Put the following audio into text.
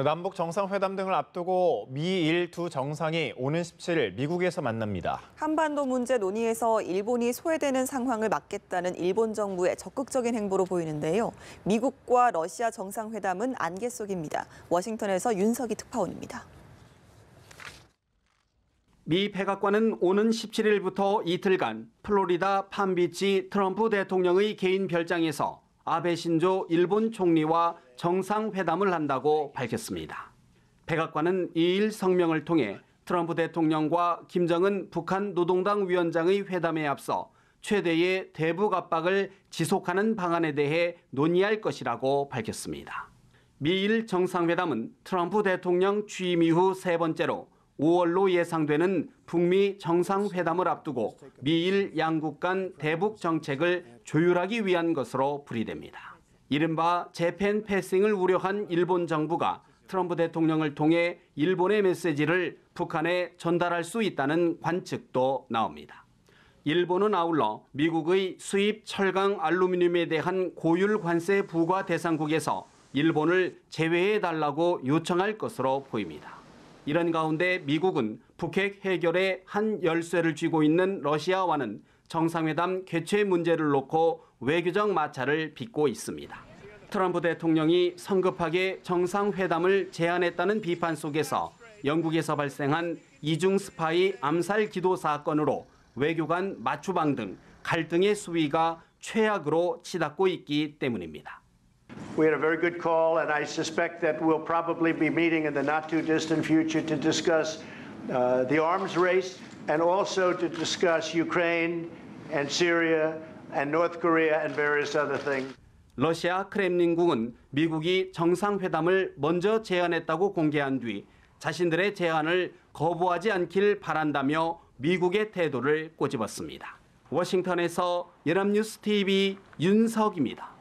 남북 정상회담 등을 앞두고 미일 두 정상이 오는 17일 미국에서 만납니다. 한반도 문제 논의에서 일본이 소외되는 상황을 막겠다는 일본 정부의 적극적인 행보로 보이는데요. 미국과 러시아 정상회담은 안개 속입니다. 워싱턴에서 윤석희 특파원입니다. 미 백악관은 오는 17일부터 이틀간 플로리다 팜비치 트럼프 대통령의 개인 별장에서 아베 신조 일본 총리와 정상회담을 한다고 밝혔습니다. 백악관은 2일 성명을 통해 트럼프 대통령과 김정은 북한 노동당 위원장의 회담에 앞서 최대의 대북 압박을 지속하는 방안에 대해 논의할 것이라고 밝혔습니다. 미일 정상회담은 트럼프 대통령 취임 이후 세 번째로 5월로 예상되는 북미 정상회담을 앞두고 미일 양국 간 대북 정책을 조율하기 위한 것으로 풀이됩니다. 이른바 재팬 패싱을 우려한 일본 정부가 트럼프 대통령을 통해 일본의 메시지를 북한에 전달할 수 있다는 관측도 나옵니다. 일본은 아울러 미국의 수입 철강 알루미늄에 대한 고율 관세 부과 대상국에서 일본을 제외해달라고 요청할 것으로 보입니다. 이런 가운데 미국은 북핵 해결에 한 열쇠를 쥐고 있는 러시아와는 정상회담 개최 문제를 놓고 외교적 마찰을 빚고 있습니다. 트럼프 대통령이 성급하게 정상회담을 제안했다는 비판 속에서 영국에서 발생한 이중 스파이 암살 기도 사건으로 외교 간 맞추방 등 갈등의 수위가 최악으로 치닫고 있기 때문입니다. We had a very good call, and I suspect that we'll probably be meeting in the not-too-distant future to discuss the arms race and also to discuss Ukraine and Syria and North Korea and various other things. 러시아 크렘린궁은 미국이 정상회담을 먼저 제안했다고 공개한 뒤 자신들의 제안을 거부하지 않길 바란다며 미국의 태도를 꼬집었습니다. 워싱턴에서 연합뉴스 TV 윤석입니다.